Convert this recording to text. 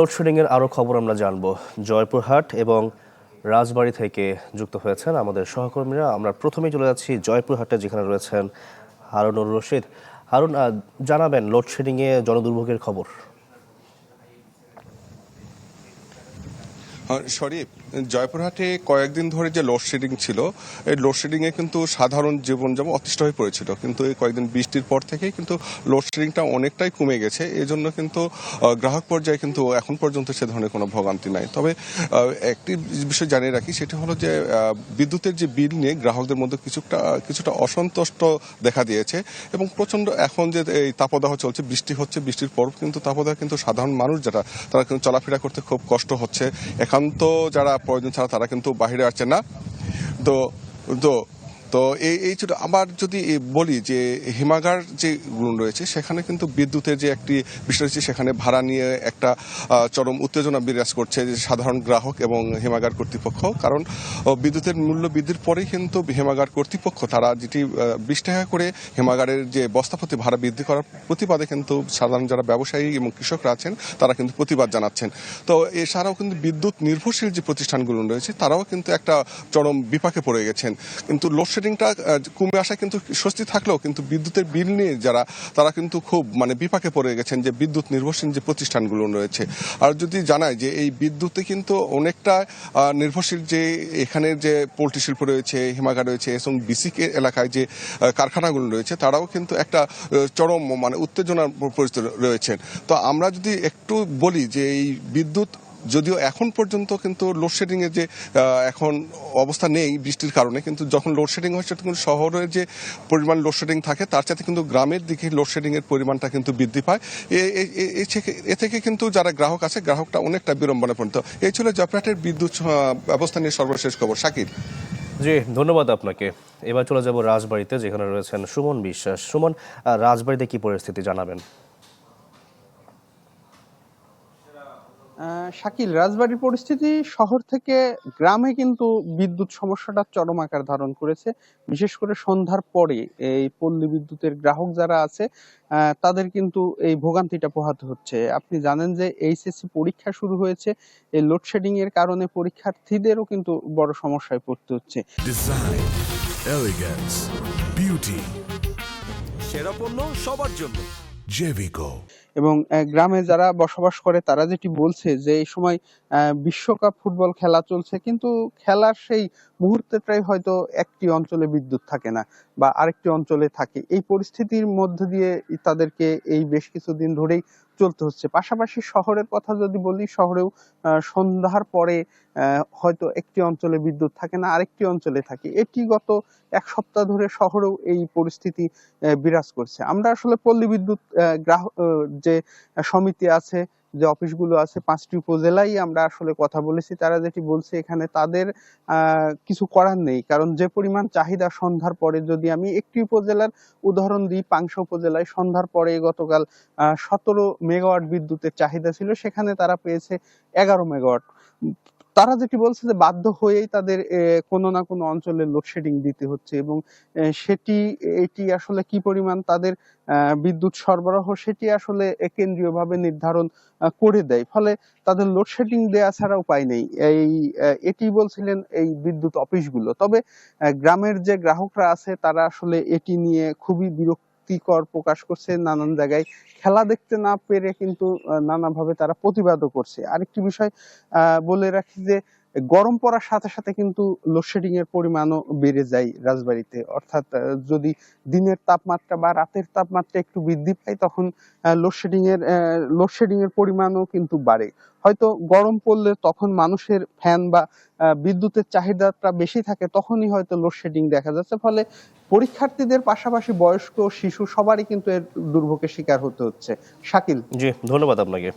Load shedding এর আরো খবর আমরা জানবো। জয়পুরহাট এবং রাজবাড়ী থেকে যুক্ত হয়েছেন আমাদের সহকর্মীরা। আমরা প্রথমেই চলে যাচ্ছি জয়পুরহাটে, যেখানে রয়েছেন হারুনুর রশিদ। হারুন, জানাবেন লোডশেডিং এ জনদুর্ভোগের খবর। শরীফ, জয়পুরহাটে কয়েকদিন ধরে যে লোডশেডিং ছিল, এই লোডশেডিংয়ে কিন্তু সাধারণ জীবনযাপন অতিষ্ঠ হয়ে পড়েছিল, কিন্তু এই কয়েকদিন বৃষ্টির পর থেকেই কিন্তু লোডশেডিংটা অনেকটাই কমে গেছে। এই জন্য কিন্তু গ্রাহক পর্যায়ে কিন্তু এখন পর্যন্ত সে ধরনের কোনো ভোগান্তি নাই। তবে একটি বিষয় জানিয়ে রাখি, সেটি হলো যে বিদ্যুতের যে বিল নিয়ে গ্রাহকদের মধ্যে কিছুটা অসন্তুষ্ট দেখা দিয়েছে এবং প্রচন্ড এখন যে এই তাপদাহ চলছে, বৃষ্টি হচ্ছে, বৃষ্টির পর কিন্তু তাপদাহ কিন্তু সাধারণ মানুষ যারা, তারা কিন্তু চলাফেরা করতে খুব কষ্ট হচ্ছে। একান্ত যারা প্রয়োজন ছাড়া তারা কিন্তু বাহিরে আসছে না। তো তো তো এই ছোট আবার যদি বলি যে হিমাগার যে রয়েছে, সেখানে কিন্তু বিদ্যুতের যে একটি বিষয় রয়েছে, সেখানে ভাড়া নিয়ে একটা চরম উত্তেজনা বিরাজ করছে যে সাধারণ গ্রাহক এবং হিমাগার কর্তৃপক্ষ। কারণ বিদ্যুতের মূল্য বৃদ্ধির পরেই কিন্তু হিমাগার কর্তৃপক্ষ তারা যেটি 20 টাকা করে হিমাগারের যে বস্তাপতি ভাড়া বৃদ্ধি করার প্রতিবাদে কিন্তু সাধারণ যারা ব্যবসায়ী এবং কৃষকরা আছেন তারা কিন্তু প্রতিবাদ জানাচ্ছেন। তো এছাড়াও কিন্তু বিদ্যুৎ নির্ভরশীল যে প্রতিষ্ঠানগুলো রয়েছে তারাও কিন্তু একটা চরম বিপাকে পড়ে গেছেন। কিন্তু লোডশেডিংটা কমে আসা কিন্তু স্বস্তি থাকলেও কিন্তু বিদ্যুতের বিল নিয়ে যারা, তারা কিন্তু খুব বিপাকে পড়ে গেছেন যে বিদ্যুৎ নির্ভরশীল যে প্রতিষ্ঠানগুলো রয়েছে। আর যদি জানায় যে এই বিদ্যুতে কিন্তু অনেকটা নির্ভরশীল যে এখানে যে পোল্ট্রি শিল্প রয়েছে, হিমাগার রয়েছে এবং বিসিকে এলাকায় যে কারখানাগুলো রয়েছে, তারাও কিন্তু একটা চরম উত্তেজনার পরিস্থিতি রয়েছেন। তো আমরা যদি একটু বলি যে এই বিদ্যুৎ যদিও এখন পর্যন্ত কিন্তু লোডশেডিং এর যে এখন অবস্থা নেই বৃষ্টির কারণে, কিন্তু যখন লোডশেডিং হয় সেটা কিন্তু শহরের যে পরিমাণ লোডশেডিং থাকে তার সাথে কিন্তু গ্রামের দিকে লোডশেডিং এর পরিমাণটা কিন্তু বৃদ্ধি পায়। এ থেকে কিন্তু যারা গ্রাহক আছে, গ্রাহকটা অনেকটা বিড়ম্বনা পর্যন্ত। এই ছিল জয়পুরহাটের বিদ্যুৎ ব্যবস্থা নিয়ে সর্বশেষ খবর। শাকিব। জি, ধন্যবাদ আপনাকে। এবার চলে যাব রাজবাড়ীতে, যেখানে রয়েছেন সুমন বিশ্বাস। সুমন, রাজবাড়ীতে কি পরিস্থিতি জানাবেন? শাকিল, রাজবাড়ির পরিস্থিতি শহর থেকে গ্রামে কিন্তু বিদ্যুৎ সমস্যাটা চরম আকার ধারণ করেছে। বিশেষ করে সন্ধ্যার পরে এই পল্লী বিদ্যুতের গ্রাহক যারা আছে তাদের কিন্তু এই ভোগান্তিটা পোহাতে হচ্ছে। আপনি জানেন যে এইচএসসি পরীক্ষা শুরু হয়েছে, এই লোডশেডিং এর কারণে পরীক্ষার্থীদেরও কিন্তু বড় সমস্যায় পড়তে হচ্ছে। ডিজাইন, এলিগেন্স, বিউটি, সেরা পণ্য সবার জন্য জেভিকো। এবং গ্রামে যারা বসবাস করে তারা যেটি বলছে যে এই সময় বিশ্বকাপ ফুটবল খেলা চলছে, কিন্তু খেলার সেই মুহূর্তেটাই হয়তো একটি অঞ্চলে বিদ্যুৎ থাকে না বা আরেকটি অঞ্চলে থাকে। এই পরিস্থিতির মধ্যে দিয়ে তাদেরকে এই বেশ কিছুদিন ধরেই চলতে হচ্ছে। পাশাপাশি শহরের কথা যদি বলি, শহরেও সন্ধ্যার পরে হয়তো একটি অঞ্চলে বিদ্যুৎ থাকে না, আরেকটি অঞ্চলে থাকে। এটি গত এক সপ্তাহ ধরে শহরেও এই পরিস্থিতি বিরাজ করছে। আমরা আসলে পল্লী বিদ্যুৎ গ্রাহক যে সমিতি আছে, যে অফিসগুলো আছে, 5টি উপজেলায় আমরা আসলে কথা বলেছি। তারা যেটি বলছে, এখানে তাদের কিছু করার নেই। কারণ যে পরিমাণ চাহিদা সন্ধ্যার পরে, যদি আমি একটি উপজেলার উদাহরণ দিই, পাংশা উপজেলায় সন্ধ্যার পরে গতকাল 17 মেগাওয়াট বিদ্যুতের চাহিদা ছিল, সেখানে তারা পেয়েছে 11 মেগাওয়াট। তারা যেটি বলছে যে বাধ্য হয়েই তাদের কোনো না কোনো অঞ্চলে লোডশেডিং দিতে হচ্ছে এবং এটি আসলে কি পরিমাণ তাদের বিদ্যুৎ সরবরাহ, সেটি আসলে কেন্দ্রীয়ভাবে নির্ধারণ করে দেয়। ফলে তাদের লোডশেডিং দেয়া ছাড়া উপায় নেই। এটি বলছিলেন এই বিদ্যুৎ অফিসগুলো। তবে গ্রামের যে গ্রাহকরা আছে তারা আসলে এটি নিয়ে খুবই বিরক্তিকর প্রকাশ করছে। নানান জায়গায় খেলা দেখতে না পেরে কিন্তু নানাভাবে তারা প্রতিবাদও করছে। আরেকটি বিষয় বলে রাখি যে গরম পড়ার সাথে সাথে কিন্তু লোডশেডিং এর পরিমাণও বেড়ে যায় রাজবাড়ীতে। অর্থাৎ যদি দিনের তাপমাত্রা বা রাতের তাপমাত্রা একটু বৃদ্ধি পায়, তখন লোডশেডিং এর পরিমাণও কিন্তু বাড়ে। হয়তো গরম পড়লে তখন মানুষের ফ্যান বা বিদ্যুতের চাহিদাটা বেশি থাকে, তখনই হয়তো লোডশেডিং দেখা যাচ্ছে। ফলে পরীক্ষার্থীদের পাশাপাশি বয়স্ক, শিশু সবারই কিন্তু এর দুর্ভোগের শিকার হতে হচ্ছে। শাকিল। জি, ধন্যবাদ আপনাকে।